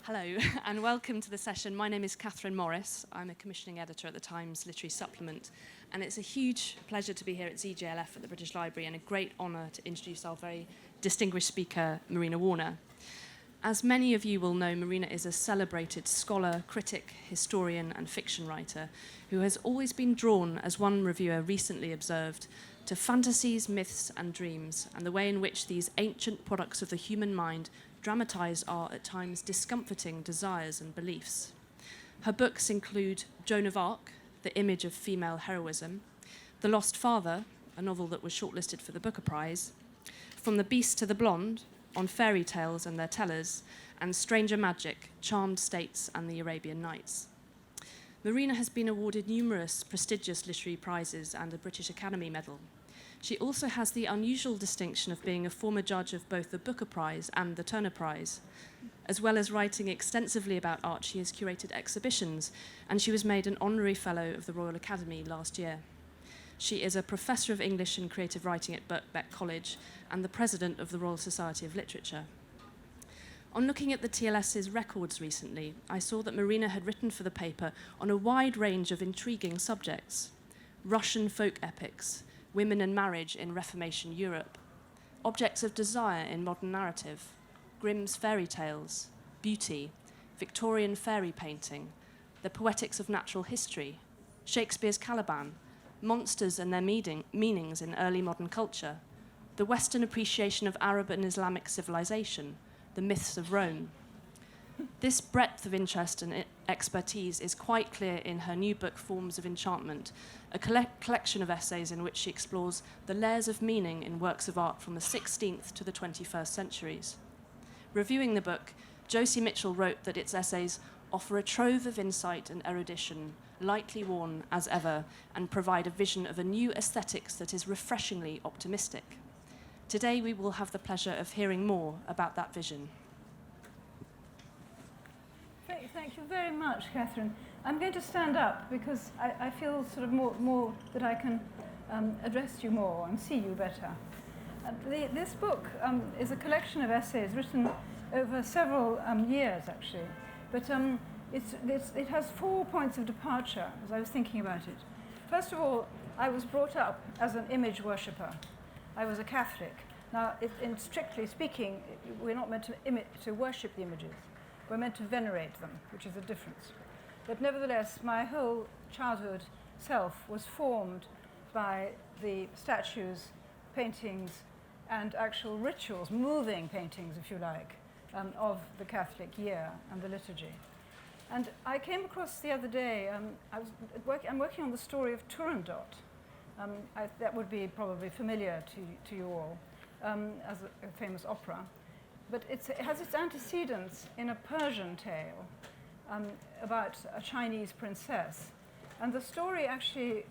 Hello, and welcome to the session. My name is Catharine Morris. I'm a commissioning editor at the Times Literary Supplement, and it's a huge pleasure to be here at ZJLF at the British Library, and a great honour to introduce our very distinguished speaker, Marina Warner. As many of you will know, Marina is a celebrated scholar, critic, historian, and fiction writer who has always been drawn, as one reviewer recently observed, to fantasies, myths, and dreams, and the way in which these ancient products of the human mind dramatise our, at times, discomforting desires and beliefs. Her books include Joan of Arc, The Image of Female Heroism, The Lost Father, a novel that was shortlisted for the Booker Prize, From the Beast to the Blonde, on fairy tales and their tellers, and Stranger Magic, Charmed States and the Arabian Nights. Marina has been awarded numerous prestigious literary prizes and a British Academy Medal. She also has the unusual distinction of being a former judge of both the Booker Prize and the Turner Prize. As well as writing extensively about art, she has curated exhibitions, and she was made an honorary fellow of the Royal Academy last year. She is a professor of English and creative writing at Birkbeck College and the president of the Royal Society of Literature. On looking at the TLS's records recently, I saw that Marina had written for the paper on a wide range of intriguing subjects: Russian folk epics, women and marriage in Reformation Europe, objects of desire in modern narrative, Grimm's fairy tales, beauty, Victorian fairy painting, the poetics of natural history, Shakespeare's Caliban, monsters and their meanings in early modern culture, the Western appreciation of Arab and Islamic civilization, the myths of Rome. This breadth of interest and expertise is quite clear in her new book, Forms of Enchantment, a collection of essays in which she explores the layers of meaning in works of art from the 16th to the 21st centuries. Reviewing the book, Josie Mitchell wrote that its essays offer a trove of insight and erudition, lightly worn as ever, and provide a vision of a new aesthetics that is refreshingly optimistic. Today we will have the pleasure of hearing more about that vision. Thank you very much, Catherine. I'm going to stand up because I feel sort of more that I can address you more and see you better. This book is a collection of essays written over several years, actually. But it has 4 points of departure, as I was thinking about it. First of all, I was brought up as an image worshipper. I was a Catholic. Now, in strictly speaking, we're not meant to worship the images. We're meant to venerate them, which is a difference. But nevertheless, my whole childhood self was formed by the statues, paintings, and actual rituals, moving paintings, if you like, of the Catholic year and the liturgy. And I came across the other day, I'm working on the story of Turandot. That would be probably familiar to you all as a famous opera. But it has its antecedents in a Persian tale about a Chinese princess. And the story actually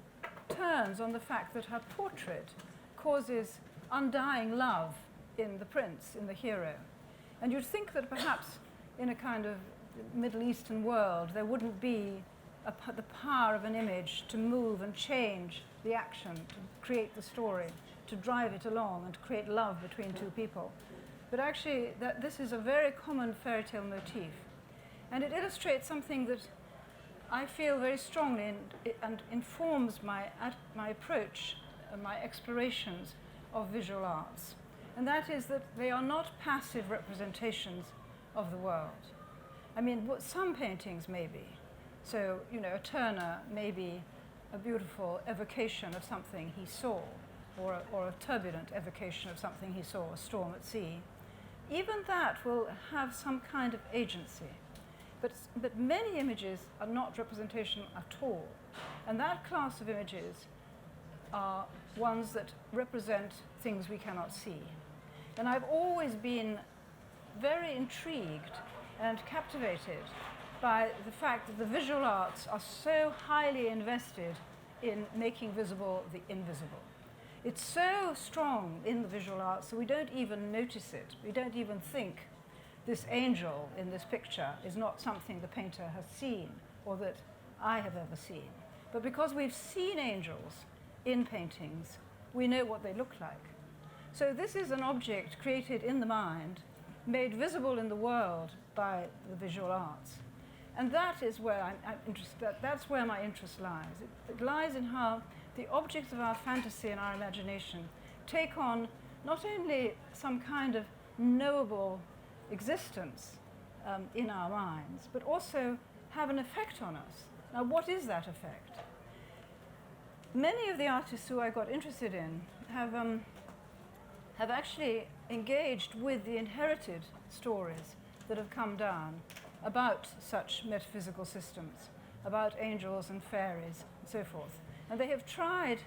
turns on the fact that her portrait causes undying love in the prince, in the hero. And you'd think that perhaps in a kind of Middle Eastern world there wouldn't be the power of an image to move and change the action, to create the story, to drive it along and to create love between two people. But actually, this is a very common fairy tale motif. And it illustrates something that I feel very strongly and informs my approach and my explorations of visual arts. And that is that they are not passive representations of the world. I mean, some paintings may be. So, a Turner may be a beautiful evocation of something he saw, or a turbulent evocation of something he saw, a storm at sea. Even that will have some kind of agency. But many images are not representation at all. And that class of images are ones that represent things we cannot see. And I've always been very intrigued and captivated by the fact that the visual arts are so highly invested in making visible the invisible. It's so strong in the visual arts that we don't even notice it. We don't even think this angel in this picture is not something the painter has seen or that I have ever seen. But because we've seen angels in paintings, we know what they look like. So this is an object created in the mind made visible in the world by the visual arts. And that is where I'm interested. That's where my interest lies. It lies in how the objects of our fantasy and our imagination take on not only some kind of knowable existence in our minds, but also have an effect on us. Now, what is that effect? Many of the artists who I got interested in have actually engaged with the inherited stories that have come down about such metaphysical systems, about angels and fairies and so forth. And they have tried,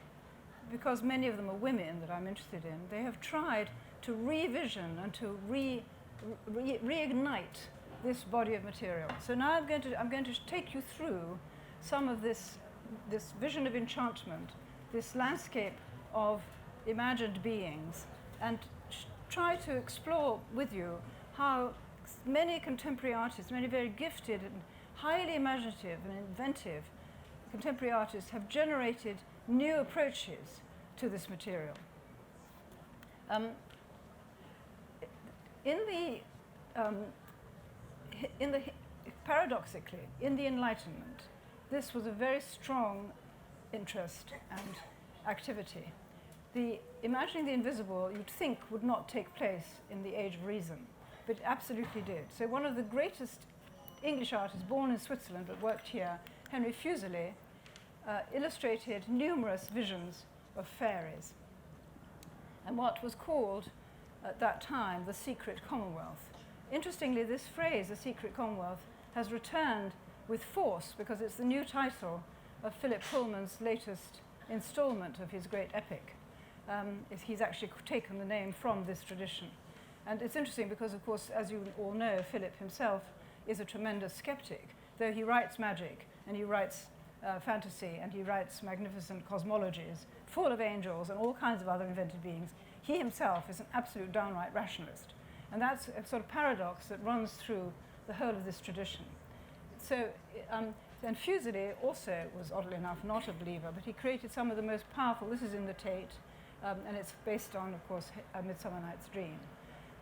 because many of them are women that I'm interested in, they have tried to revision and to reignite this body of material. So now I'm going to take you through some of this vision of enchantment, this landscape of imagined beings, and try to explore with you how many contemporary artists, many very gifted and highly imaginative and inventive contemporary artists have generated new approaches to this material. Paradoxically, in the Enlightenment, this was a very strong interest and activity. The imagining the invisible, you'd think, would not take place in the Age of Reason, but it absolutely did. So one of the greatest English artists, born in Switzerland but worked here, Henry Fuseli, illustrated numerous visions of fairies and what was called at that time the secret commonwealth. Interestingly, this phrase, the secret commonwealth, has returned with force because it's the new title of Philip Pullman's latest installment of his great epic. He's actually taken the name from this tradition. And it's interesting because, of course, as you all know, Philip himself is a tremendous skeptic. Though he writes magic and he writes fantasy and he writes magnificent cosmologies full of angels and all kinds of other invented beings, he himself is an absolute downright rationalist. And that's a sort of paradox that runs through the whole of this tradition. So, and Fuseli also was, oddly enough, not a believer, but he created some of the most powerful, this is in the Tate, and it's based on, of course, A Midsummer Night's Dream.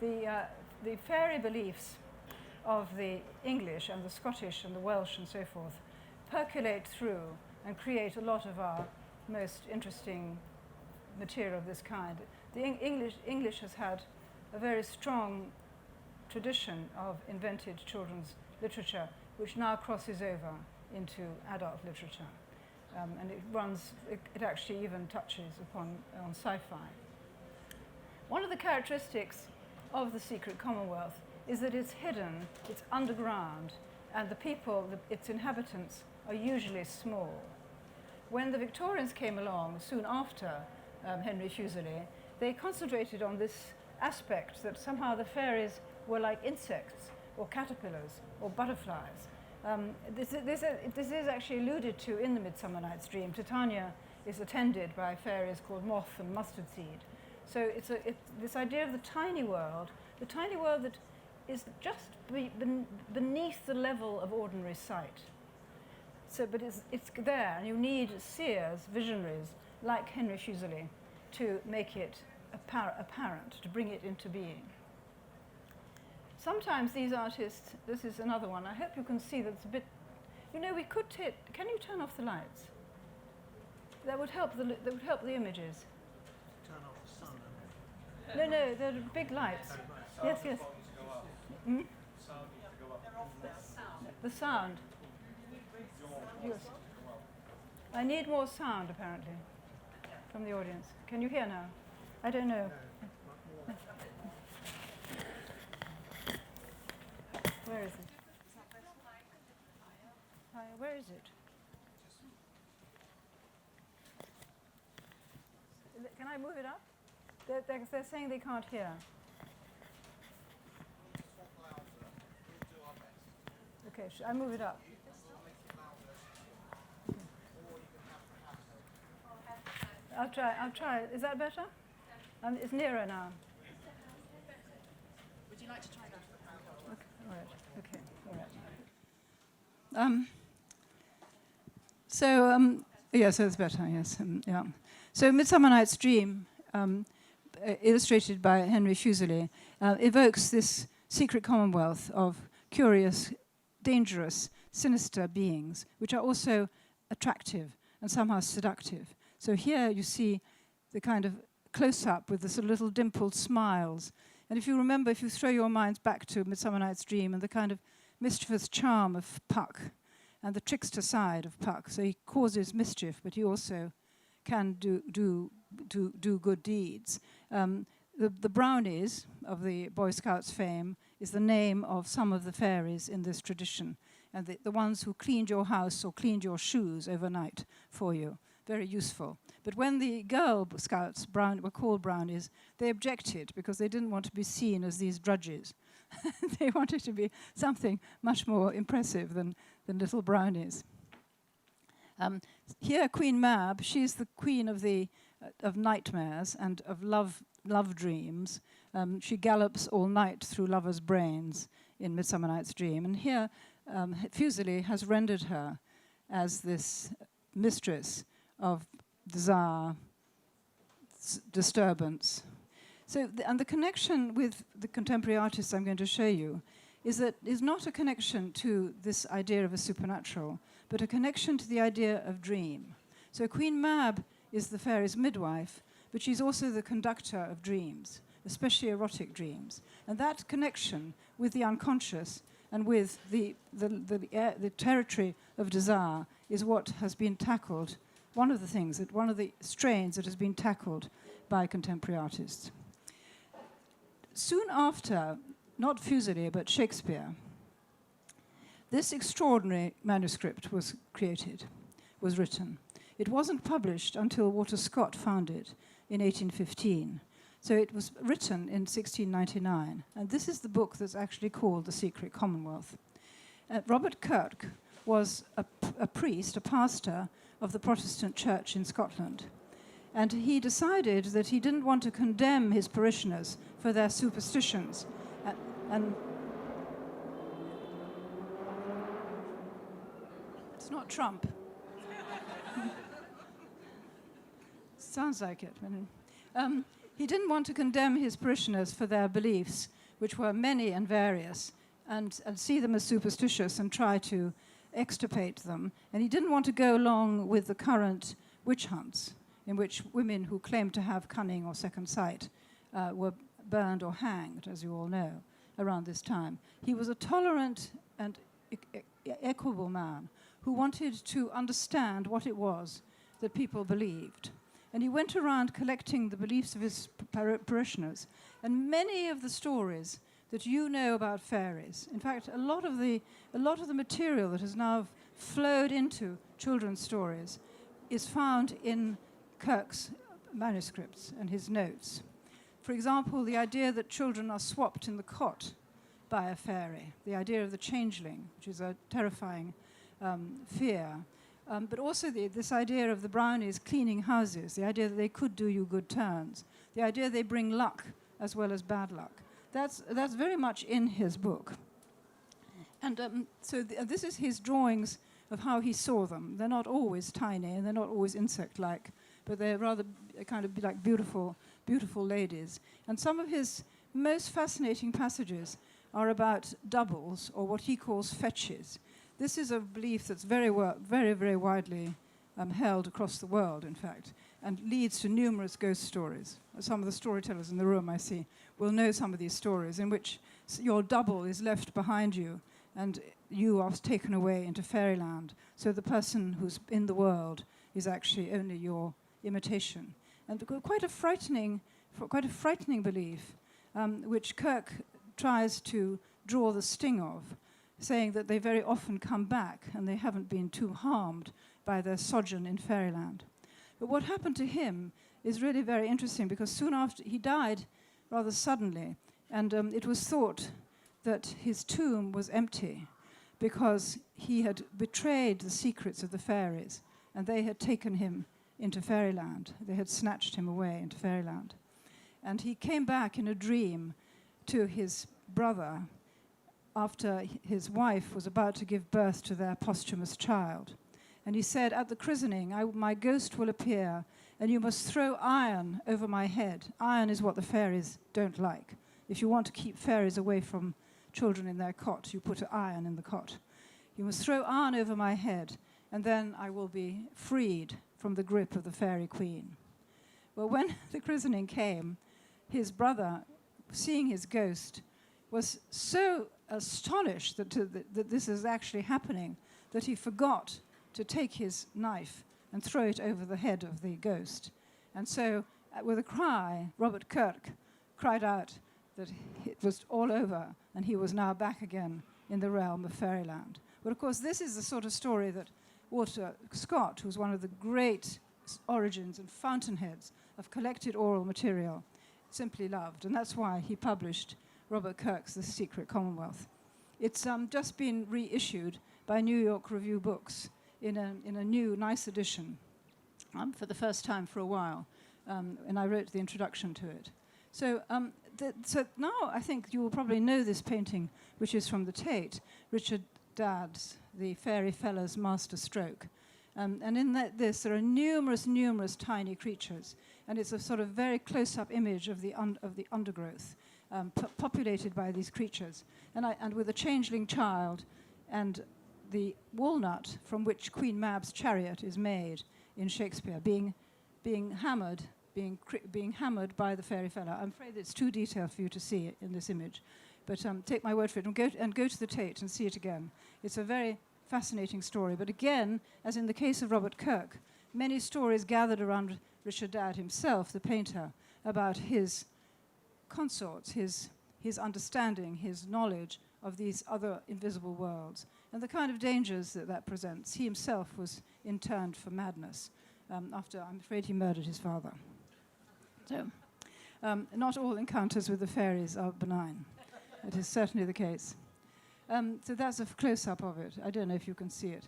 The fairy beliefs of the English and the Scottish and the Welsh and so forth percolate through and create a lot of our most interesting material of this kind. The English has had a very strong tradition of invented children's literature, which now crosses over into adult literature. And it actually even touches upon on sci-fi. One of the characteristics of the secret commonwealth is that it's hidden, it's underground, and the people, its inhabitants, are usually small. When the Victorians came along soon after Henry Fuseli, they concentrated on this aspect that somehow the fairies were like insects or caterpillars or butterflies. This is actually alluded to in the Midsummer Night's Dream. Titania is attended by fairies called Moth and Mustard Seed. So it's this idea of the tiny world that is just beneath the level of ordinary sight. So, but it's there, and you need seers, visionaries, like Henry Fuseli, to make it apparent, to bring it into being. Sometimes these artists, this is another one, I hope you can see that it's a bit, we could can you turn off the lights? That would help the images. Turn off the sun. No, they're big lights. Yes. Hmm? The sound. Yes. I need more sound, apparently, from the audience. Can you hear now? I don't know. Where is it? Where is it? Can I move it up? They're saying they can't hear. Okay, should I move it up? I'll try. Is that better? It's nearer now. Would you like to try that? Okay, all right. So it's better, yes. Yeah. So Midsummer Night's Dream, illustrated by Henry Fuseli, evokes this secret commonwealth of curious, dangerous, sinister beings, which are also attractive and somehow seductive. So here you see the kind of close-up with the sort of little dimpled smiles. And if you remember, if you throw your minds back to Midsummer Night's Dream and the kind of mischievous charm of Puck and the trickster side of Puck, so he causes mischief, but he also can do good deeds. The brownies of the Boy Scouts fame is the name of some of the fairies in this tradition, and the ones who cleaned your house or cleaned your shoes overnight for you. Very useful. But when the Girl Scouts were called brownies, they objected because they didn't want to be seen as these drudges. They wanted to be something much more impressive than little brownies. Here, Queen Mab, she's the queen of nightmares and of love dreams. She gallops all night through lovers' brains in Midsummer Night's Dream. And here, Fuseli has rendered her as this mistress of desire, disturbance. So, and the connection with the contemporary artists I'm going to show you is not a connection to this idea of a supernatural, but a connection to the idea of dream. So Queen Mab is the fairy's midwife, but she's also the conductor of dreams, especially erotic dreams. And that connection with the unconscious and with the territory of desire is what has been tackled, one of the strains that has been tackled by contemporary artists. Soon after, not Fuseli, but Shakespeare, this extraordinary manuscript was written. It wasn't published until Walter Scott found it in 1815. So it was written in 1699. And this is the book that's actually called The Secret Commonwealth. Robert Kirk was a priest, a pastor of the Protestant church in Scotland. And he decided that he didn't want to condemn his parishioners for their superstitions. And it's not Trump. Sounds like it. He didn't want to condemn his parishioners for their beliefs, which were many and various, and see them as superstitious and try to extirpate them. And he didn't want to go along with the current witch hunts, in which women who claimed to have cunning or second sight were burned or hanged, as you all know, around this time. He was a tolerant and equable man who wanted to understand what it was that people believed. And he went around collecting the beliefs of his parishioners. And many of the stories that you know about fairies, in fact, a lot of the material that has now flowed into children's stories is found in Kirk's manuscripts and his notes. For example, the idea that children are swapped in the cot by a fairy, the idea of the changeling, which is a terrifying fear. But also this idea of the brownies cleaning houses, the idea that they could do you good turns, the idea they bring luck as well as bad luck. That's very much in his book. And so this is his drawings of how he saw them. They're not always tiny and they're not always insect-like, but they're rather kind of like beautiful, beautiful ladies. And some of his most fascinating passages are about doubles, or what he calls fetches. This is a belief that's very, very widely held across the world, in fact, and leads to numerous ghost stories. Some of the storytellers in the room, I see, will know some of these stories in which your double is left behind you and you are taken away into fairyland. So the person who's in the world is actually only your imitation. And quite a frightening belief, which Kirk tries to draw the sting of, saying that they very often come back and they haven't been too harmed by their sojourn in fairyland. But what happened to him is really very interesting, because soon after he died rather suddenly, and it was thought that his tomb was empty because he had betrayed the secrets of the fairies and they had taken him into fairyland. They had snatched him away into fairyland. And he came back in a dream to his brother after his wife was about to give birth to their posthumous child. And he said, "At the christening, my ghost will appear, and you must throw iron over my head." Iron is what the fairies don't like. if you want to keep fairies away from children in their cot, you put iron in the cot. You must throw iron over my head, and then I will be freed from the grip of the fairy queen. Well, when the christening came, his brother, seeing his ghost, was so astonished that this is actually happening that he forgot to take his knife and throw it over the head of the ghost. And so, with a cry, Robert Kirk cried out that it was all over and he was now back again in the realm of fairyland. But of course, this is the sort of story that Walter Scott, who's one of the great origins and fountainheads of collected oral material, simply loved. And that's why he published Robert Kirk's The Secret Commonwealth. It's just been reissued by New York Review Books in a new, nice edition for the first time for a while. And I wrote the introduction to it. So, so now I think you will probably know this painting, which is from the Tate, Richard Dadd's The Fairy Feller's Master Stroke. And in this, there are numerous tiny creatures. And it's a sort of very close-up image of the undergrowth, populated by these creatures. And with a changeling child and the walnut from which Queen Mab's chariot is made in Shakespeare, being hammered by the fairy feller. I'm afraid it's too detailed for you to see it in this image, but take my word for it and go to the Tate and see it again. It's a very fascinating story, but again, as in the case of Robert Kirk, many stories gathered around Richard Dadd himself, the painter, about his consorts, his understanding, his knowledge of these other invisible worlds, and the kind of dangers that presents. He himself was interned for madness after, I'm afraid, he murdered his father. So, not all encounters with the fairies are benign. It is certainly the case. So that's a close-up of it. I don't know if you can see it.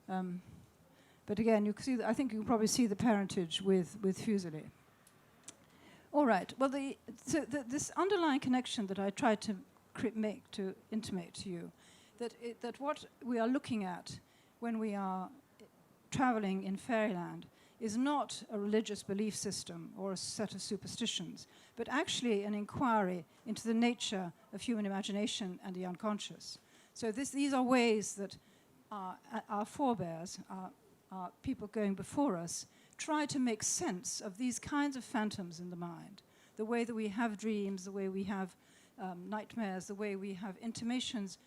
But again, you can see I think you can probably see the parentage with Fuseli. All right. Well, this underlying connection that I tried to intimate to you, that what we are looking at when we are traveling in fairyland is not a religious belief system or a set of superstitions, but actually an inquiry into the nature of human imagination and the unconscious. So these are ways that our forebears, our people going before us, try to make sense of these kinds of phantoms in the mind, the way that we have dreams, the way we have nightmares, the way we have intimations.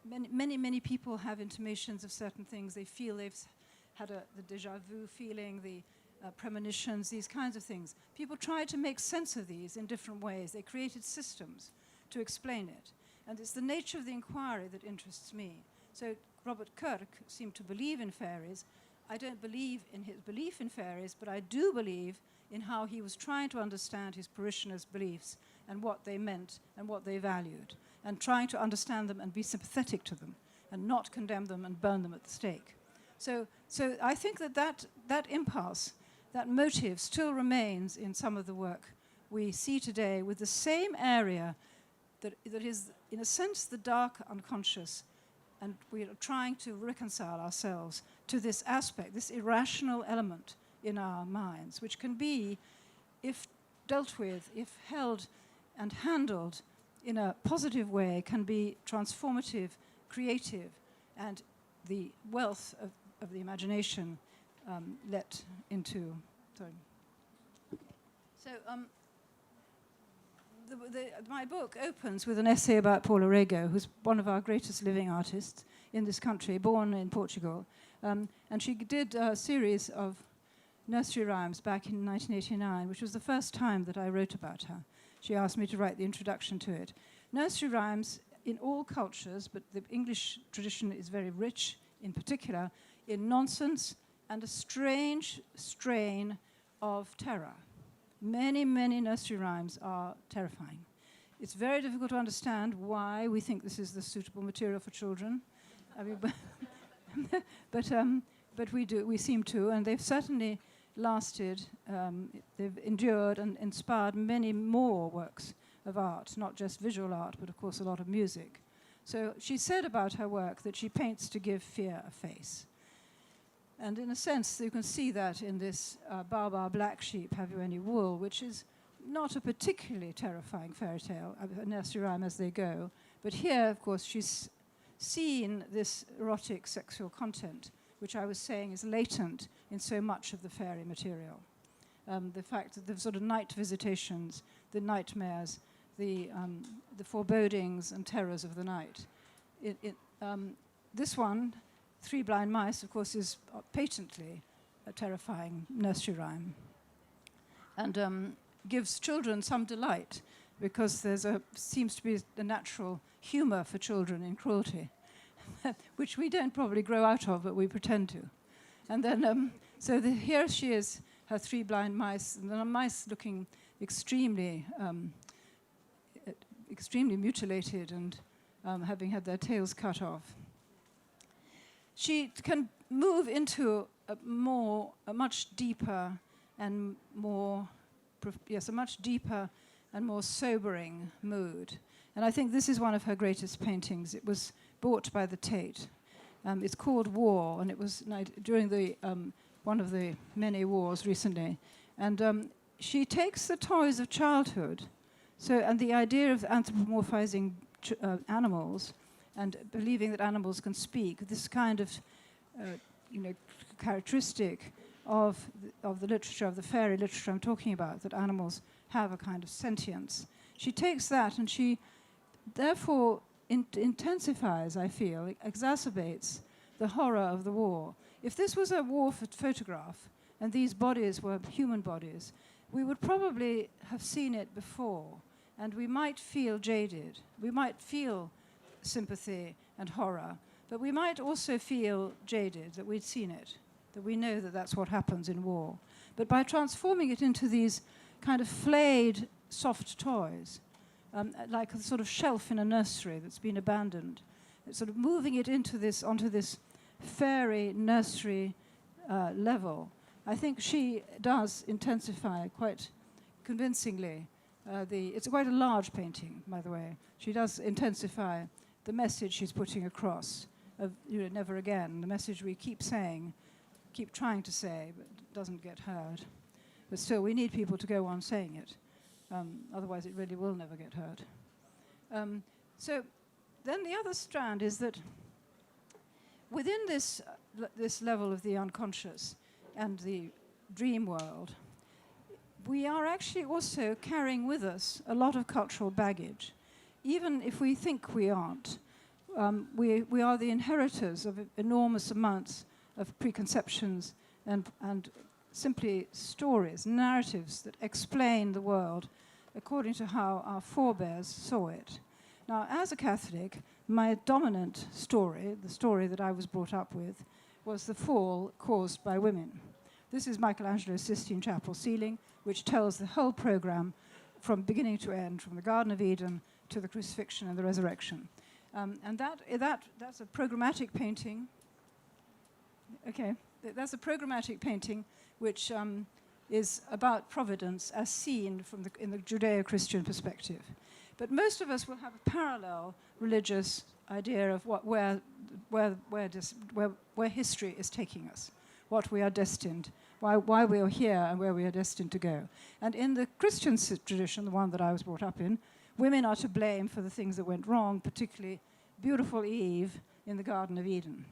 Many people have intimations of certain things. They feel they've had the déjà vu feeling, the premonitions, these kinds of things. People tried to make sense of these in different ways. They created systems to explain it. And it's the nature of the inquiry that interests me. So Robert Kirk seemed to believe in fairies. I don't believe in his belief in fairies, but I do believe in how he was trying to understand his parishioners' beliefs and what they meant and what they valued, and trying to understand them and be sympathetic to them and not condemn them and burn them at the stake. So I think that impulse, that motive still remains in some of the work we see today, with the same area that is, in a sense, the dark unconscious, and we are trying to reconcile ourselves to this aspect, this irrational element in our minds, which can be, if dealt with, if held and handled in a positive way, can be transformative, creative, and the wealth of the imagination let into. Sorry. So my book opens with an essay about Paula Rego, who's one of our greatest living artists in this country, born in Portugal. And she did a series of nursery rhymes back in 1989, which was the first time that I wrote about her. She asked me to write the introduction to it. Nursery rhymes in all cultures, but the English tradition is very rich, in particular, in nonsense and a strange strain of terror. Many nursery rhymes are terrifying. It's very difficult to understand why we think this is the suitable material for children. I mean, but we seem to, and they've certainly lasted, they've endured and inspired many more works of art, not just visual art, but of course a lot of music. So she said about her work that she paints to give fear a face. And in a sense, you can see that in this Baobab Black Sheep, Have You Any Wool, which is not a particularly terrifying fairy tale, a nursery rhyme as they go, but here, of course, she's seen this erotic sexual content, which I was saying is latent in so much of the fairy material. The fact that the sort of night visitations, the nightmares, the forebodings and terrors of the night. This one, Three Blind Mice, of course, is patently a terrifying nursery rhyme, and gives children some delight, because seems to be a natural humour for children in cruelty, which we don't probably grow out of, but we pretend to. And then, here she is, her three blind mice, and the mice looking extremely mutilated and having had their tails cut off. She can move into a much deeper and more sobering mood. And I think this is one of her greatest paintings. It was bought by the Tate. It's called War, and it was during the one of the many wars recently. And she takes the toys of childhood, and the idea of anthropomorphizing animals and believing that animals can speak, this kind of characteristic of the literature, of the fairy literature I'm talking about, that animals have a kind of sentience. She takes that and she therefore intensifies, I feel, exacerbates the horror of the war. If this was a war photograph and these bodies were human bodies, we would probably have seen it before, and we might feel jaded. We might feel sympathy and horror, but we might also feel jaded that we'd seen it, that we know that that's what happens in war. But by transforming it into these kind of flayed soft toys, like a sort of shelf in a nursery that's been abandoned, sort of moving it onto this fairy nursery level, I think she does intensify quite convincingly. It's quite a large painting, by the way. She does intensify the message she's putting across of never again, the message we keep trying to say, but doesn't get heard. But still, we need people to go on saying it. Otherwise, it really will never get heard. So then the other strand is that within this level of the unconscious and the dream world, we are actually also carrying with us a lot of cultural baggage. Even if we think we aren't, we are the inheritors of enormous amounts of preconceptions and simply stories, narratives that explain the world according to how our forebears saw it. Now, as a Catholic, my dominant story, the story that I was brought up with, was the fall caused by women. This is Michelangelo's Sistine Chapel ceiling, which tells the whole program from beginning to end, from the Garden of Eden to the crucifixion and the resurrection. And that's a programmatic painting. Okay, that's a programmatic painting which is about providence as seen in the Judeo-Christian perspective. But most of us will have a parallel religious idea of where history is taking us, what we are destined, why we are here and where we are destined to go. And in the Christian tradition, the one that I was brought up in, women are to blame for the things that went wrong, particularly beautiful Eve in the Garden of Eden.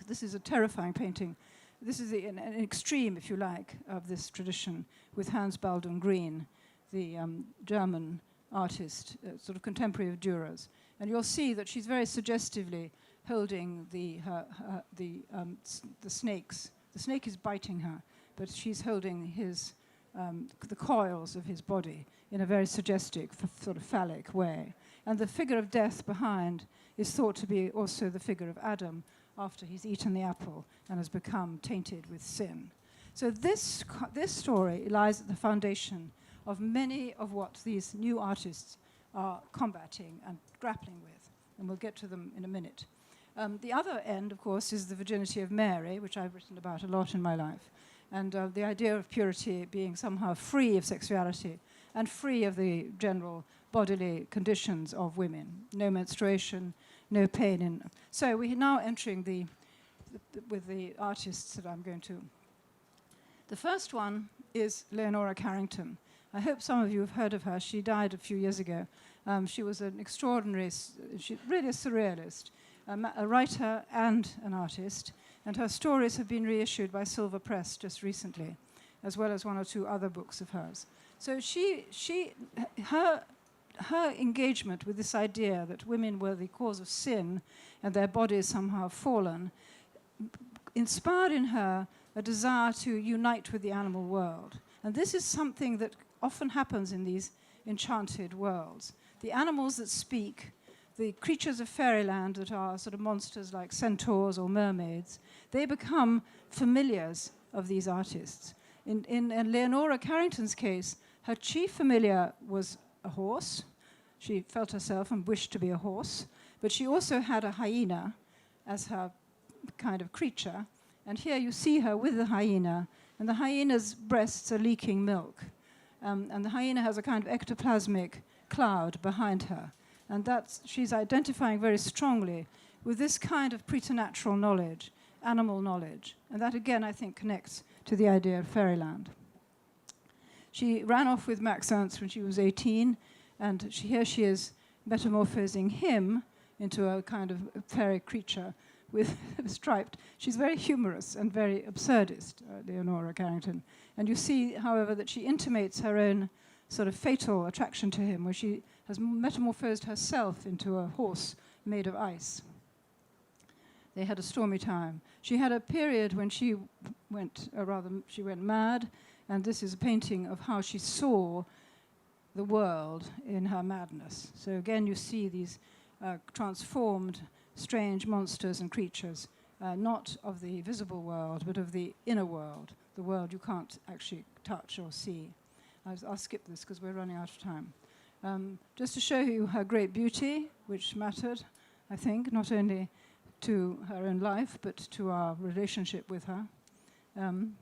This is a terrifying painting. This is an extreme, if you like, of this tradition with Hans Baldung Green, the German artist, sort of contemporary of Dürer's. And you'll see that she's very suggestively holding the snakes. The snake is biting her, but she's holding the coils of his body in a very suggestive, sort of phallic way. And the figure of death behind is thought to be also the figure of Adam after he's eaten the apple and has become tainted with sin. So this story lies at the foundation of many of what these new artists are combating and grappling with, and we'll get to them in a minute. The other end, of course, is the virginity of Mary, which I've written about a lot in my life, and the idea of purity being somehow free of sexuality and free of the general bodily conditions of women. No menstruation, no pain. So we're now entering with the artists that I'm going to. The first one is Leonora Carrington. I hope some of you have heard of her. She died a few years ago. She was an extraordinary, really a surrealist, a writer and an artist, and her stories have been reissued by Silver Press just recently, as well as one or two other books of hers. So her engagement with this idea that women were the cause of sin and their bodies somehow fallen inspired in her a desire to unite with the animal world. And this is something that often happens in these enchanted worlds. The animals that speak, the creatures of fairyland that are sort of monsters like centaurs or mermaids, they become familiars of these artists. In Leonora Carrington's case, her chief familiar was a horse. She felt herself and wished to be a horse, but she also had a hyena as her kind of creature. And here you see her with the hyena, and the hyena's breasts are leaking milk. And the hyena has a kind of ectoplasmic cloud behind her. And she's identifying very strongly with this kind of preternatural knowledge, animal knowledge. And that, again, I think, connects to the idea of fairyland. She ran off with Max Ernst when she was 18, and here she is metamorphosing him into a kind of fairy creature with striped. She's very humorous and very absurdist, Leonora Carrington. And you see, however, that she intimates her own sort of fatal attraction to him, where she has metamorphosed herself into a horse made of ice. They had a stormy time. She had a period when she went mad, and this is a painting of how she saw the world in her madness. So again, you see these transformed, strange monsters and creatures, not of the visible world, but of the inner world, the world you can't actually touch or see. I'll skip this because we're running out of time. Just to show you her great beauty, which mattered, I think, not only to her own life, but to our relationship with her. And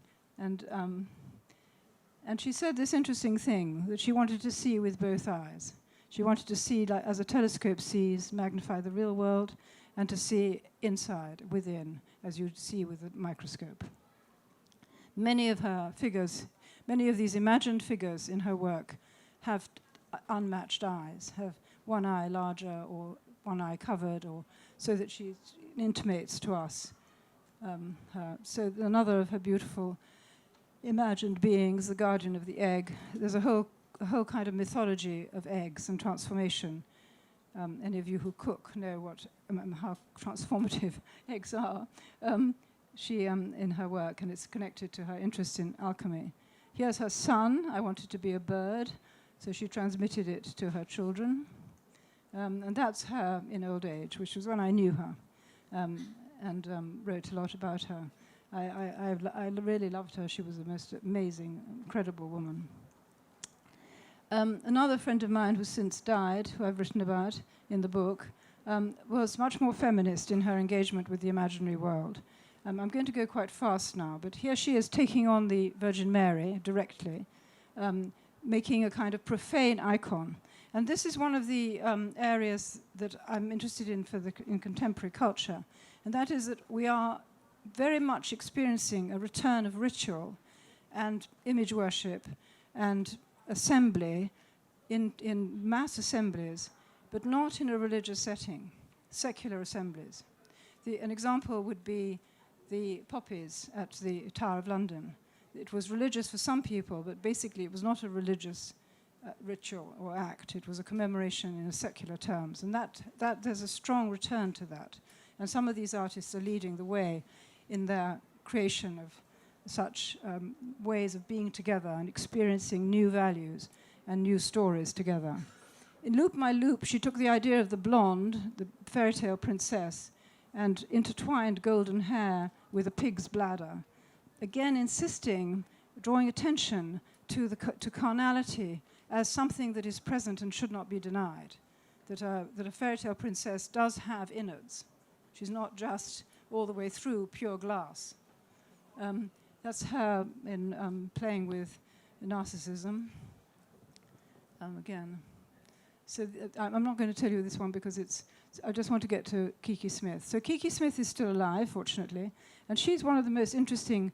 she said this interesting thing, that she wanted to see with both eyes. She wanted to see, like, as a telescope sees, magnify the real world, and to see inside, within, as you'd see with a microscope. Many of her figures, many of these imagined figures in her work have unmatched eyes, have one eye larger or one eye covered, or so that she intimates to us her. So another of her beautiful imagined beings, the guardian of the egg. There's a whole kind of mythology of eggs and transformation. Any of you who cook know how transformative eggs are. She, in her work, and it's connected to her interest in alchemy. Here's her son. I wanted to be a bird, so she transmitted it to her children. And that's her in old age, which was when I knew her, and wrote a lot about her. I really loved her. She was the most amazing, incredible woman. Another friend of mine who's since died, who I've written about in the book, was much more feminist in her engagement with the imaginary world. I'm going to go quite fast now, but here she is taking on the Virgin Mary directly, making a kind of profane icon. And this is one of the areas that I'm interested in in contemporary culture, and that is that we are very much experiencing a return of ritual and image worship and assembly in mass assemblies, but not in a religious setting, secular assemblies. An example would be the poppies at the Tower of London. It was religious for some people, but basically it was not a religious ritual or act. It was a commemoration in a secular terms, and that there's a strong return to that. And some of these artists are leading the way in their creation of such ways of being together and experiencing new values and new stories together. In Loop My Loop, she took the idea of the blonde, the fairy tale princess, and intertwined golden hair with a pig's bladder, again insisting, drawing attention to carnality as something that is present and should not be denied, that a fairy tale princess does have innards. She's not just all the way through pure glass. That's her in playing with narcissism. Again. So I'm not going to tell you this one because I just want to get to Kiki Smith. So Kiki Smith is still alive, fortunately, and she's one of the most interesting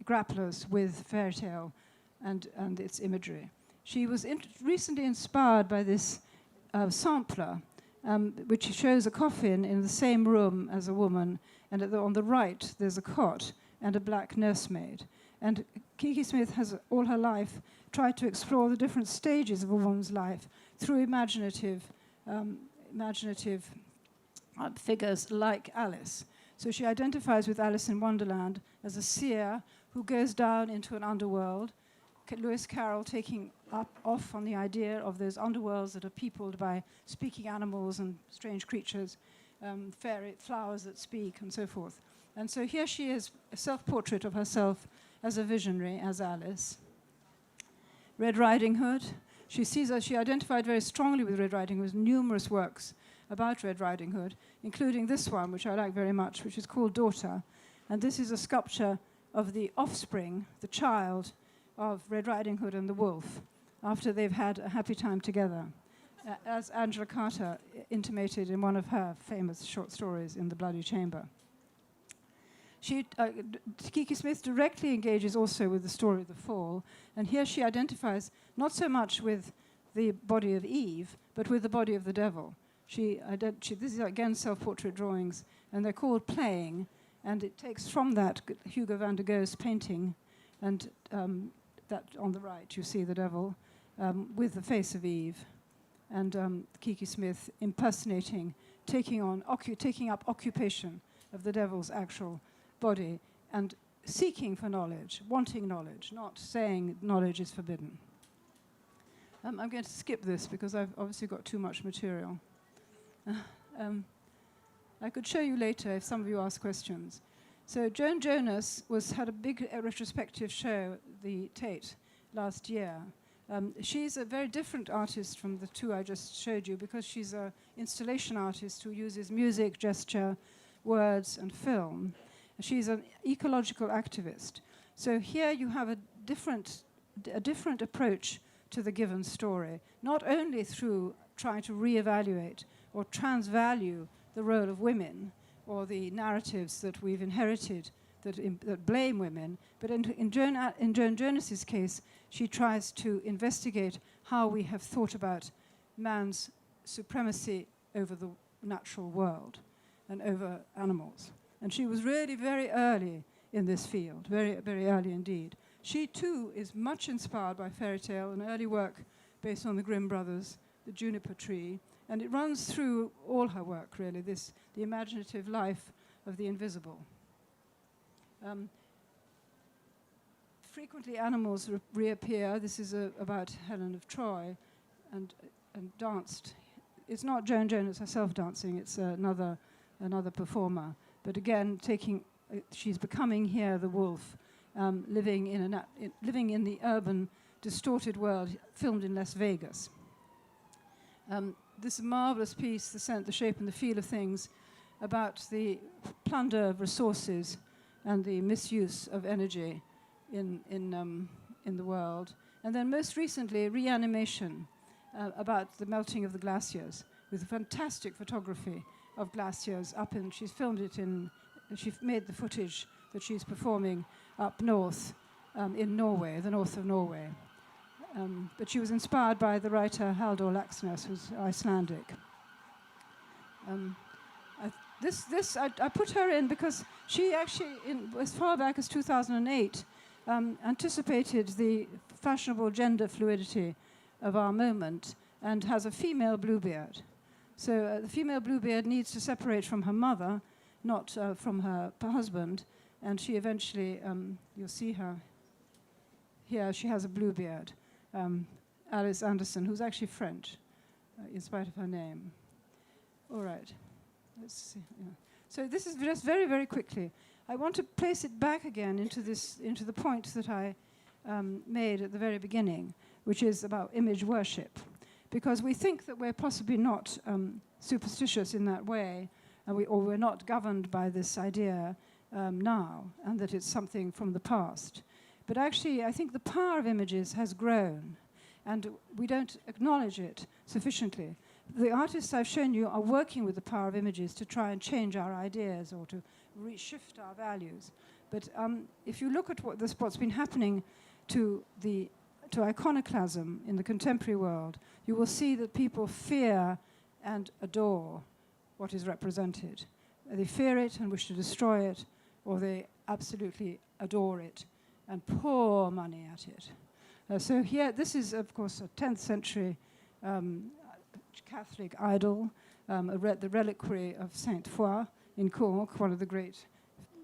grapplers with fairy tale and its imagery. she was recently inspired by this sampler, which shows a coffin in the same room as a woman, and on the right there's a cot and a black nursemaid. And Kiki Smith has all her life tried to explore the different stages of a woman's life through imaginative figures like Alice. So she identifies with Alice in Wonderland as a seer who goes down into an underworld. Lewis Carroll taking off on the idea of those underworlds that are peopled by speaking animals and strange creatures, fairy flowers that speak, and so forth. And so here she is, a self-portrait of herself as a visionary, as Alice. Red Riding Hood. She identified very strongly with Red Riding Hood, numerous works about Red Riding Hood, including this one, which I like very much, which is called Daughter. And this is a sculpture of the offspring, the child, of Red Riding Hood and the wolf, after they've had a happy time together, as Angela Carter intimated in one of her famous short stories, In the Bloody Chamber. Kiki Smith directly engages also with the story of the fall, and here she identifies not so much with the body of Eve, but with the body of the devil. This is again self-portrait drawings, and they're called Playing, and it takes from that Hugo van der Gogh's painting, and that on the right you see the devil with the face of Eve, and Kiki Smith impersonating, taking up occupation of the devil's actual body and seeking for knowledge, wanting knowledge, not saying knowledge is forbidden. I'm going to skip this because I've obviously got too much material. I could show you later if some of you ask questions. So Joan Jonas had a big retrospective show at the Tate last year. She's a very different artist from the two I just showed you because she's an installation artist who uses music, gesture, words, and film. She's an ecological activist. So here you have a different approach to the given story, not only through trying to reevaluate or transvalue the role of women or the narratives that we've inherited that blame women, but in Joan Jonas's case, she tries to investigate how we have thought about man's supremacy over the natural world and over animals. And she was really very early in this field, very, very early indeed. She too is much inspired by fairy tale and early work based on the Grimm brothers, the juniper tree, and it runs through all her work really, the imaginative life of the invisible. Frequently animals reappear. This is about Helen of Troy and danced. It's not Joan Jonas herself dancing, it's another performer. But again, she's becoming here the wolf, living in the urban, distorted world, filmed in Las Vegas. This marvelous piece, The Scent, the Shape, and the Feel of Things, about the plunder of resources and the misuse of energy in the world. And then most recently, Reanimation, about the melting of the glaciers, with fantastic photography of glaciers she's filmed it she made the footage that she's performing up north in Norway, the north of Norway. But she was inspired by the writer Halldór Laxness, who's Icelandic. I put her in because she actually, as far back as 2008, anticipated the fashionable gender fluidity of our moment and has a female Bluebeard. So the female Bluebeard needs to separate from her mother, not from her husband, and she eventually, you'll see her here, she has a Bluebeard. Alice Anderson, who's actually French, in spite of her name. All right, let's see. Yeah. So this is just very, very quickly. I want to place it back again into the point that I made at the very beginning, which is about image worship, because we think that we're possibly not superstitious in that way, or we're not governed by this idea now, and that it's something from the past. But actually, I think the power of images has grown, and we don't acknowledge it sufficiently. The artists I've shown you are working with the power of images to try and change our ideas or to reshift our values. But if you look at what's been happening to the to iconoclasm in the contemporary world, you will see that people fear and adore what is represented. They fear it and wish to destroy it, or they absolutely adore it and pour money at it. So here, this is, of course, a 10th century Catholic idol, the reliquary of Sainte Foy in Cork, one of the great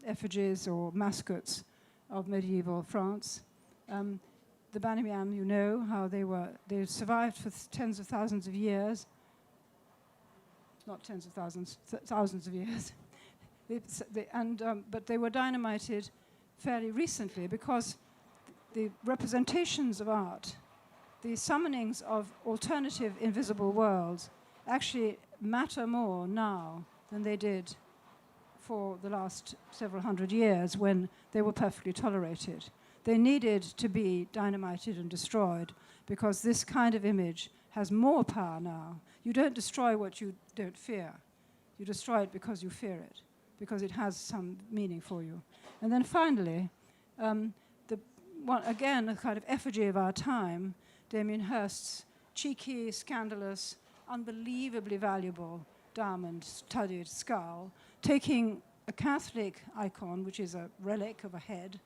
effigies or mascots of medieval France. The Banimiam, you know, how they survived for tens of thousands of years. Not tens of thousands, thousands of years. But they were dynamited fairly recently because the representations of art, the summonings of alternative invisible worlds, actually matter more now than they did for the last several hundred years when they were perfectly tolerated. They needed to be dynamited and destroyed because this kind of image has more power now. You don't destroy what you don't fear. You destroy it because you fear it, because it has some meaning for you. And then finally, again, a kind of effigy of our time, Damien Hirst's cheeky, scandalous, unbelievably valuable diamond-studded skull, taking a Catholic icon, which is a relic of a head,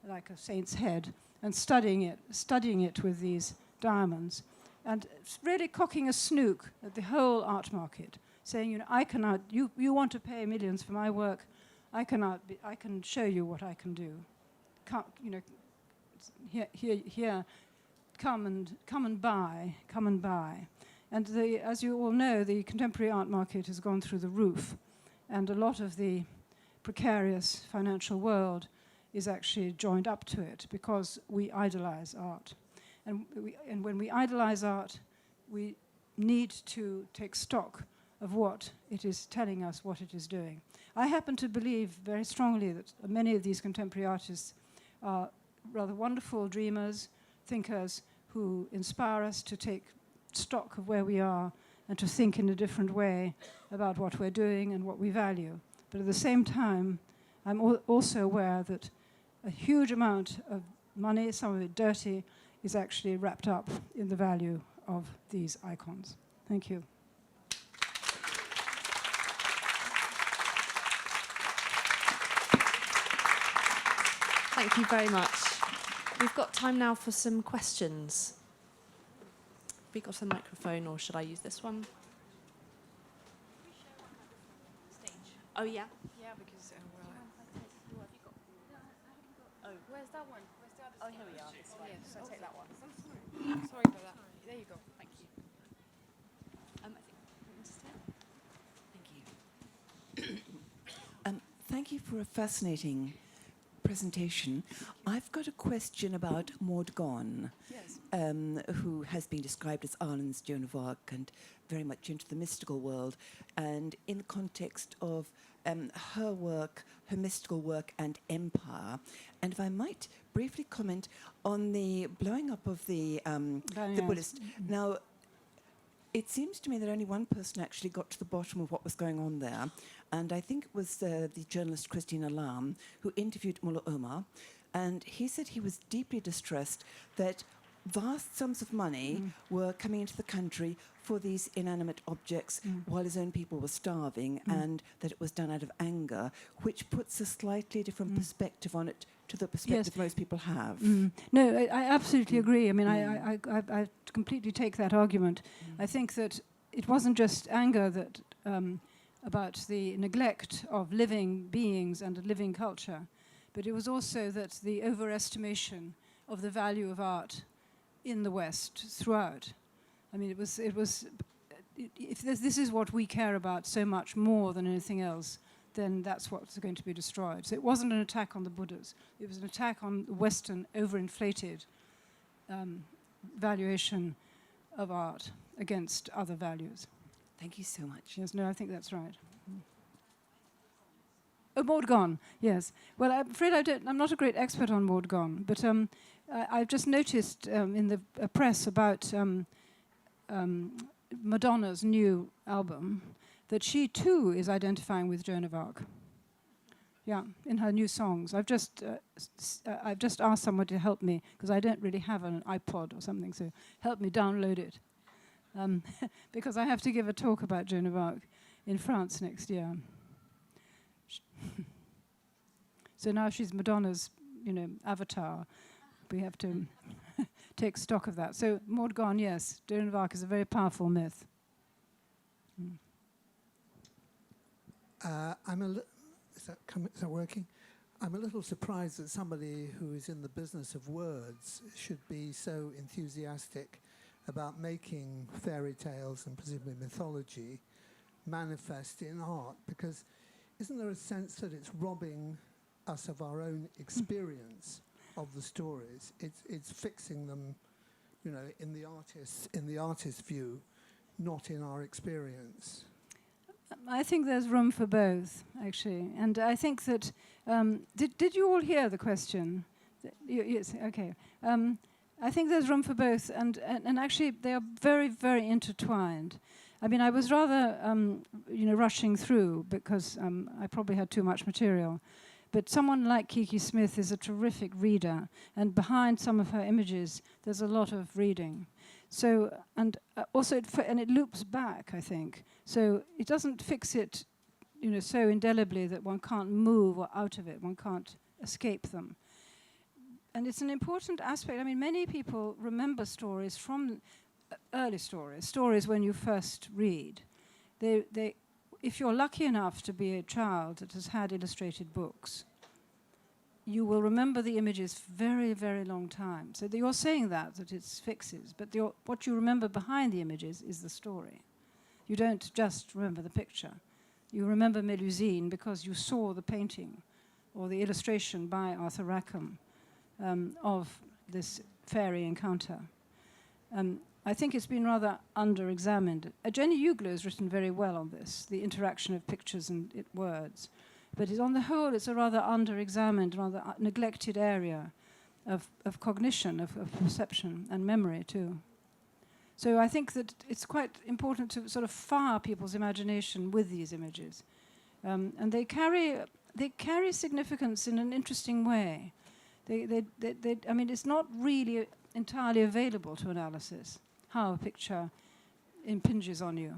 like a saint's head, and studying it with these diamonds, and really cocking a snook at the whole art market, saying, you know, I cannot. You want to pay millions for my work? I cannot. I can show you what I can do. You know, here. Come and buy. And as you all know, the contemporary art market has gone through the roof, and a lot of the precarious financial world is actually joined up to it because we idolize art. And when we idolize art, we need to take stock of what it is telling us, what it is doing. I happen to believe very strongly that many of these contemporary artists are rather wonderful dreamers, thinkers, who inspire us to take stock of where we are and to think in a different way about what we're doing and what we value. But at the same time, I'm also aware that a huge amount of money, some of it dirty, is actually wrapped up in the value of these icons. Thank you. Thank you very much. We've got time now for some questions. Have we got a microphone, or should I use this one? Oh, yeah. Yeah, because Oh, where's that one? Where's the other? Oh, here we are. This one. Yes, I'll take that one. Sorry about that. There you go. Thank you. I think Thank you. Thank you for a fascinating presentation. I've got a question about Maud Gonne, Yes. who has been described as Ireland's Joan of Arc and very much into the mystical world. And in the context of her work, her mystical work and empire, and if I might briefly comment on the blowing up of the Buddhist. Mm-hmm. Now, it seems to me that only one person actually got to the bottom of what was going on there, and I think it was the journalist Christina Lam, who interviewed Mullah Omar, and he said he was deeply distressed that vast sums of money were coming into the country for these inanimate objects while his own people were starving, and that it was done out of anger, which puts a slightly different perspective on it to the perspective most people have. No, I absolutely agree. I mean, I completely take that argument. I think that it wasn't just anger that about the neglect of living beings and a living culture, but it was also that the overestimation of the value of art in the West throughout. I mean, if this is what we care about so much more than anything else, then that's what's going to be destroyed. So it wasn't an attack on the Buddhas. It was an attack on Western overinflated valuation of art against other values. Thank you so much. Yes, no, I think that's right. Oh, Maud Gonne, yes. Well, I'm afraid I'm not a great expert on Maud Gonne, but I've just noticed in the press about Madonna's new album that she too is identifying with Joan of Arc. Yeah, in her new songs. I've just asked someone to help me because I don't really have an iPod or something. So help me download it, because I have to give a talk about Joan of Arc in France next year. So now she's Madonna's, avatar. We have to take stock of that. So Maud Gonne, yes, Joan of Arc is a very powerful myth. Is that working? I'm a little surprised that somebody who is in the business of words should be so enthusiastic about making fairy tales and presumably mythology manifest in art, because isn't there a sense that it's robbing us of our own experience of the stories? It's fixing them, in the artist's view, not in our experience. I think there's room for both, actually. And I think that... did you all hear the question? Yes, okay. I think there's room for both, and actually they are very, very intertwined. I mean, I was rather, rushing through because I probably had too much material. But someone like Kiki Smith is a terrific reader, and behind some of her images, there's a lot of reading. So, and also, it loops back, I think. So it doesn't fix it, so indelibly that one can't move or out of it, one can't escape them. And it's an important aspect. I mean, many people remember stories from early stories when you first read. If you're lucky enough to be a child that has had illustrated books, you will remember the images very, very long time. So you're saying that it fixes, but what you remember behind the images is the story. You don't just remember the picture. You remember Melusine because you saw the painting or the illustration by Arthur Rackham of this fairy encounter. I think it's been rather under-examined. Jenny Ugler has written very well on this, the interaction of pictures and words. But on the whole, it's a rather under-examined, rather neglected area of cognition, of perception, and memory too. So I think that it's quite important to sort of fire people's imagination with these images. And they carry significance in an interesting way. I mean, it's not really entirely available to analysis, how a picture impinges on you.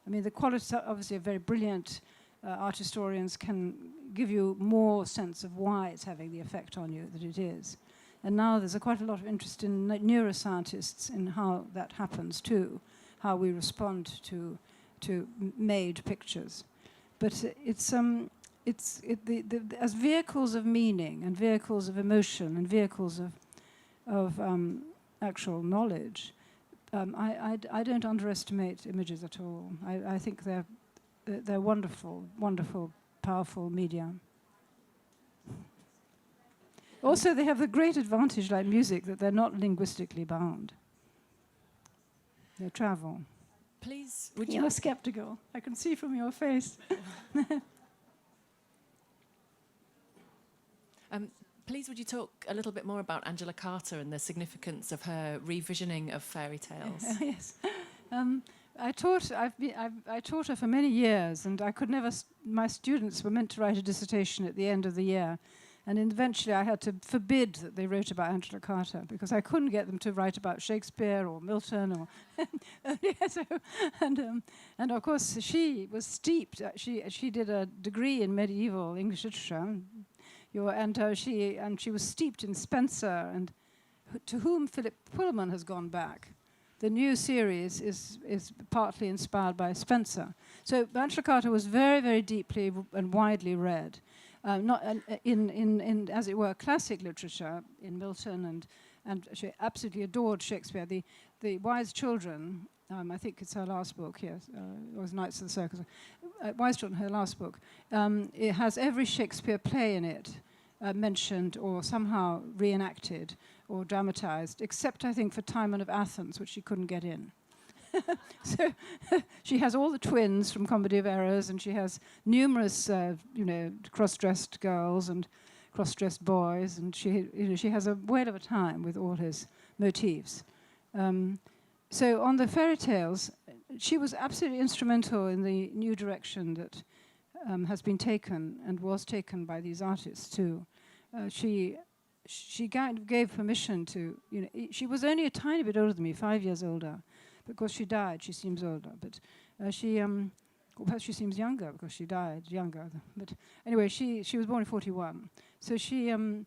I mean, the quality, obviously, of very brilliant art historians can give you more sense of why it's having the effect on you that it is. And now there's quite a lot of interest in neuroscientists in how that happens too, how we respond to made pictures. But as vehicles of meaning and vehicles of emotion and vehicles of actual knowledge, I don't underestimate images at all. I think they're wonderful, wonderful, powerful media. Also, they have the great advantage, like music, that they're not linguistically bound. They travel. Please, would You're skeptical. I can see from your face. Please, would you talk a little bit more about Angela Carter and the significance of her revisioning of fairy tales? Yes. I taught her for many years, and I could never. My students were meant to write a dissertation at the end of the year, and eventually I had to forbid that they wrote about Angela Carter because I couldn't get them to write about Shakespeare or Milton or. And of course she was steeped. She did a degree in medieval English literature, and she was steeped in Spenser, and to whom Philip Pullman has gone back. The new series is partly inspired by Spenser. So Angela Carter was very, very deeply and widely read, not in as it were classic literature in Milton, and she absolutely adored Shakespeare. The Wise Children, I think it's her last book. Yes, it was Knights of the Circus. Wise Children, her last book. It has every Shakespeare play in it mentioned or somehow reenacted or dramatized, except I think for Timon of Athens, which she couldn't get in. So she has all the twins from Comedy of Errors, and she has numerous, cross-dressed girls and cross-dressed boys, and she has a whale of a time with all his motifs. So on the fairy tales, she was absolutely instrumental in the new direction that has been taken and was taken by these artists too. She kind of gave permission to, she was only a tiny bit older than me, 5 years older. Because she died, she seems older, but perhaps she seems younger because she died younger. But anyway, she was born in 41. So she, and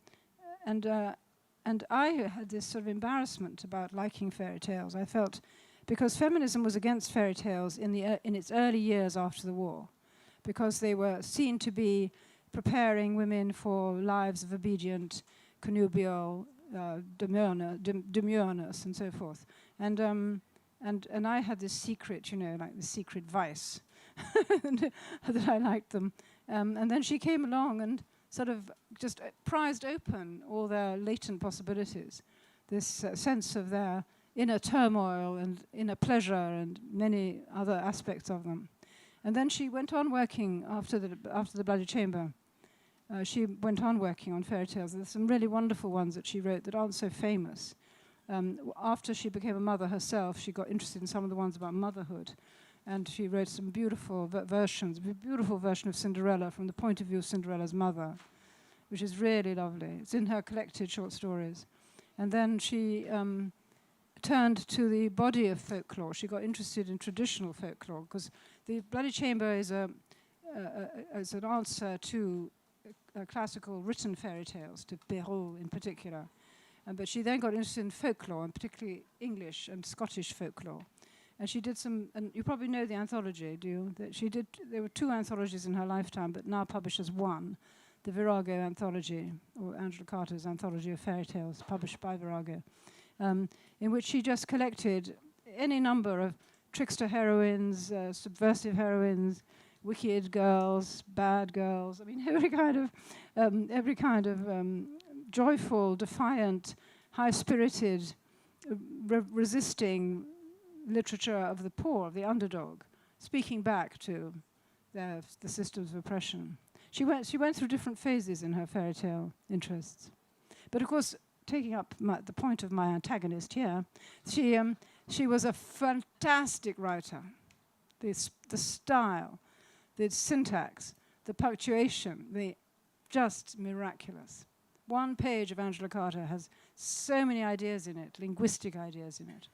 I had this sort of embarrassment about liking fairy tales. I felt, because feminism was against fairy tales in its early years after the war, because they were seen to be preparing women for lives of obedient, connubial, demureness, and so forth. And I had this secret, like the secret vice, that I liked them. And then she came along and sort of just prized open all their latent possibilities, this sense of their inner turmoil and inner pleasure and many other aspects of them. And then she went on working after the Bloody Chamber. She went on working on fairy tales. There's some really wonderful ones that she wrote that aren't so famous. After she became a mother herself, she got interested in some of the ones about motherhood. And she wrote some beautiful versions, a beautiful version of Cinderella from the point of view of Cinderella's mother, which is really lovely. It's in her collected short stories. And then she turned to the body of folklore. She got interested in traditional folklore, because the Bloody Chamber is an answer to classical written fairy tales, to Perrault in particular. But she then got interested in folklore, and particularly English and Scottish folklore. And she did some, and you probably know the anthology, do you? There were 2 anthologies in her lifetime, but now published as one, the Virago Anthology, or Angela Carter's Anthology of Fairy Tales, published by Virago, in which she just collected any number of trickster heroines, subversive heroines, wicked girls, bad girls. I mean, every kind of joyful, defiant, high-spirited, resisting literature of the poor, of the underdog, speaking back to the systems of oppression. She went through different phases in her fairy tale interests. But of course, taking up the point of my antagonist here, she was a fantastic writer. The style, the syntax, the punctuation, just miraculous. One page of Angela Carter has so many ideas in it, linguistic ideas in it.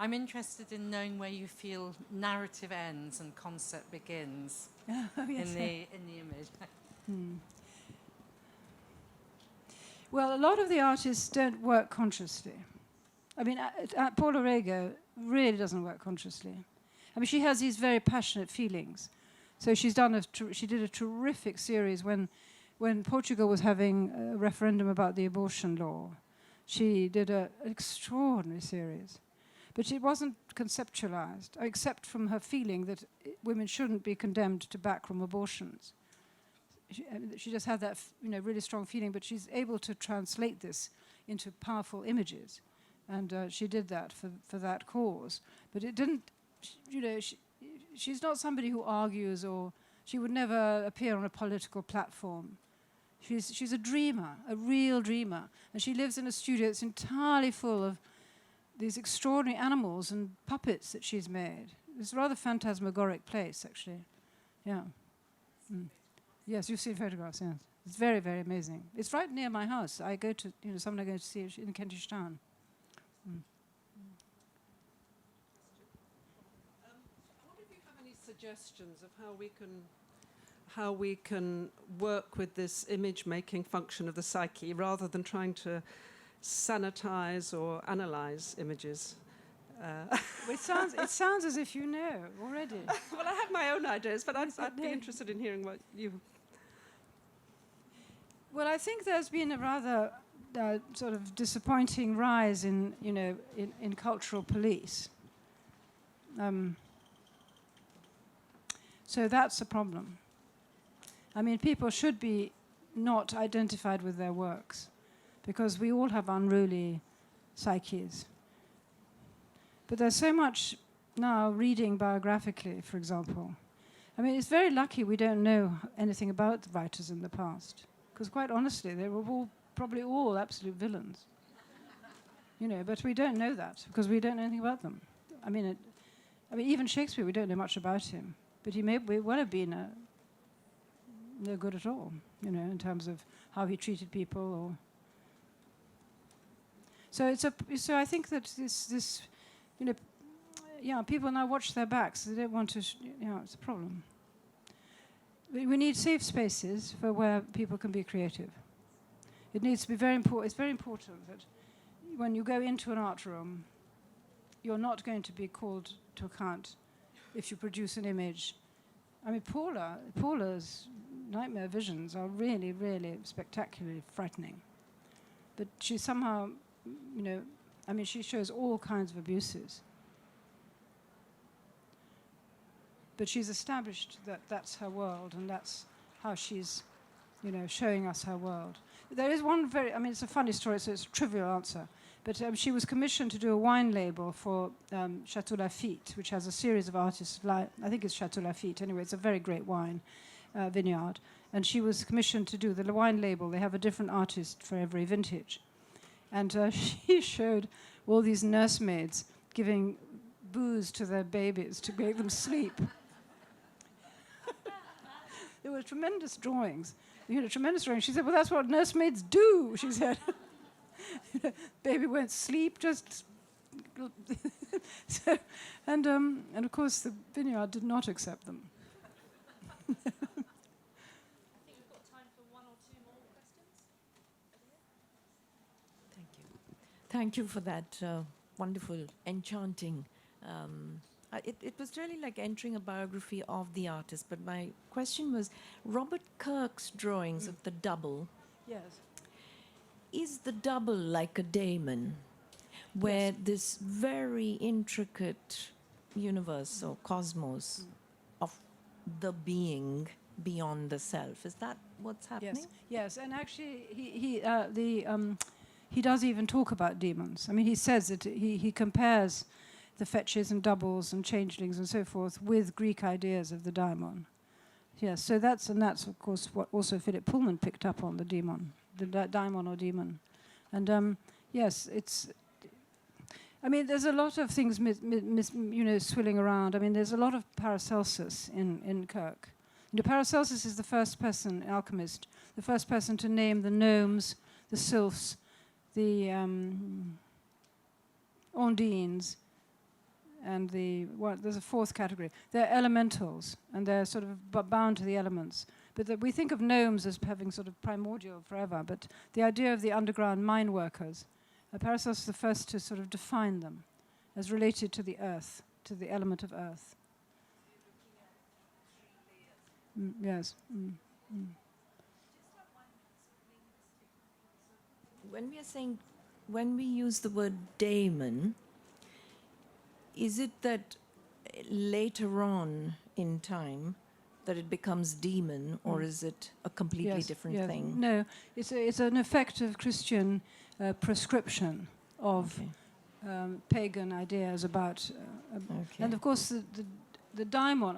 I'm interested in knowing where you feel narrative ends and concept begins in the image. Well, a lot of the artists don't work consciously. I mean, Paula Rego really doesn't work consciously. I mean, she has these very passionate feelings. So she did a terrific series when Portugal was having a referendum about the abortion law. She did an extraordinary series. But it wasn't conceptualized, except from her feeling that women shouldn't be condemned to backroom abortions. She just had that really strong feeling, but she's able to translate this into powerful images. And she did that for that cause. But it didn't, she's not somebody who argues, or she would never appear on a political platform. She's a dreamer, a real dreamer. And she lives in a studio that's entirely full of these extraordinary animals and puppets that she's made. It's a rather phantasmagoric place, actually. Yeah. Yes, you've seen photographs, yes. It's very, very amazing. It's right near my house. I go to, someone I go to see in Kentish Town. I wonder if you have any suggestions of how we can work with this image-making function of the psyche rather than trying to sanitize or analyze images. Well, it sounds as if you know already. Well, I have my own ideas, but I'd be interested in hearing what you... Well, I think there's been a rather sort of disappointing rise in cultural police. So that's a problem. I mean, people should be not identified with their works, because we all have unruly psyches. But there's so much now reading biographically, for example. I mean, it's very lucky we don't know anything about the writers in the past, because quite honestly, they were probably all absolute villains. But we don't know that, because we don't know anything about them. I mean, I mean, even Shakespeare, we don't know much about him, but he may well have been no good at all, you know, in terms of how he treated people. Or so I think that this, you know, yeah, people now watch their backs. They don't want to, it's a problem. We need safe spaces for where people can be creative. It needs to be very important. It's very important that when you go into an art room, you're not going to be called to account if you produce an image. I mean, Paula's nightmare visions are really, really spectacularly frightening. But she somehow, you know, I mean, she shows all kinds of abuses. But she's established that that's her world, and that's how she's, you know, showing us her world. There is one I mean, it's a funny story, so it's a trivial answer. But she was commissioned to do a wine label for Chateau Lafite, which has a series of artists. I think it's Chateau Lafite. Anyway, it's a very great wine vineyard. And she was commissioned to do the wine label. They have a different artist for every vintage. And she showed all these nursemaids giving booze to their babies to make them sleep. There were tremendous drawings. You know, tremendous drawings. She said, well, that's what nursemaids do, she said. Baby won't sleep, just... so, and of course, the vineyard did not accept them. I think we've got time for one or two more questions. Thank you. Thank you for that wonderful, enchanting. It was really like entering a biography of the artist. But my question was, Robert Kirk's drawings of the double. Yes. Is the double like a daemon, where this very intricate universe or cosmos of the being beyond the self? Is that what's happening? Yes. And actually, he does even talk about demons. I mean, he says that he compares the fetches and doubles and changelings and so forth with Greek ideas of the daimon. Yes, so that's of course what also Philip Pullman picked up on, the daimon, daimon or demon. And yes, it's. I mean, there's a lot of things swilling around. I mean, there's a lot of Paracelsus in Kirk. You know, Paracelsus is the first person, alchemist, the first person to name the gnomes, the sylphs, the ondines, and there's a fourth category. They're elementals, and they're sort of bound to the elements. But we think of gnomes as having sort of primordial forever, but the idea of the underground mine workers, Paracelsus is the first to sort of define them as related to the earth, to the element of earth. Yes. When we use the word daemon, is it that later on in time that it becomes demon, or is it a completely different thing? No, it's an effect of Christian prescription of pagan ideas about... And of course the daimon...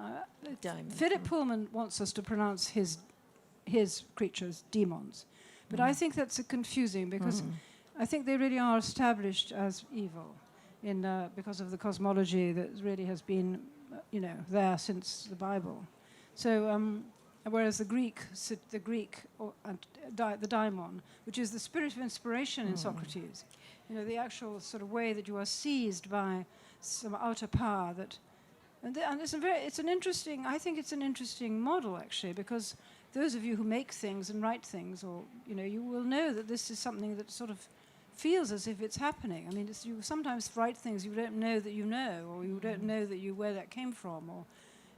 Philip Pullman wants us to pronounce his creatures demons. But I think that's confusing, because I think they really are established as evil because of the cosmology that really has been, there since the Bible. So, whereas the daimon, which is the spirit of inspiration in Socrates, the actual sort of way that you are seized by some outer power I think it's an interesting model, actually, because those of you who make things and write things, or you will know that this is something that sort of feels as if it's happening. I mean, you sometimes write things you don't know that you know, or you don't know where that came from, or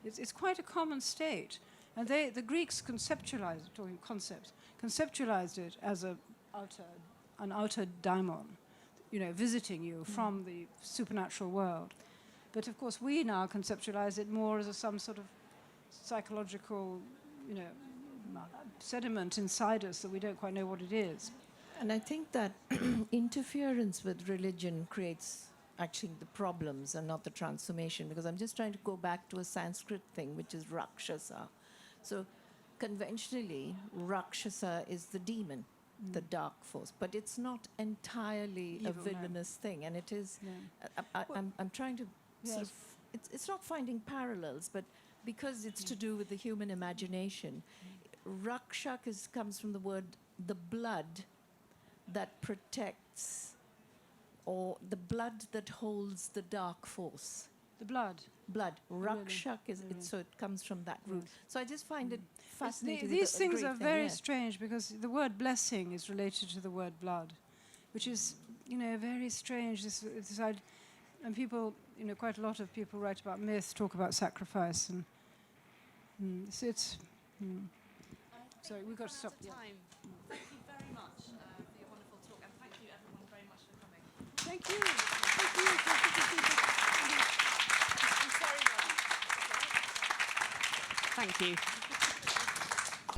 it's quite a common state. And the Greeks conceptualized it as an outer daimon, visiting you from the supernatural world. But of course, we now conceptualize it more as some sort of psychological, sediment inside us that we don't quite know what it is. And I think that interference with religion creates actually the problems and not the transformation, because I'm just trying to go back to a Sanskrit thing, which is Rakshasa. So conventionally, Rakshasa is the demon, the dark force, but it's not entirely Evil, a villainous thing, and it is. No. I'm trying to sort of it's not finding parallels, but because it's to do with the human imagination. Rakshak comes from the word the blood that protects, or the blood that holds the dark force. The blood. Blood. Really? Rakshak so it comes from that root. So I just find it It's fascinating. these a things great are thing, very yeah. strange because the word blessing is related to the word blood, which is, very strange. And people, quite a lot of people write about myth, talk about sacrifice, and Sorry, we've got to stop. Yeah. Time. Thank you very much for your wonderful talk, and thank you everyone very much for coming. Thank you. Thank you. I'm sorry. Thank you.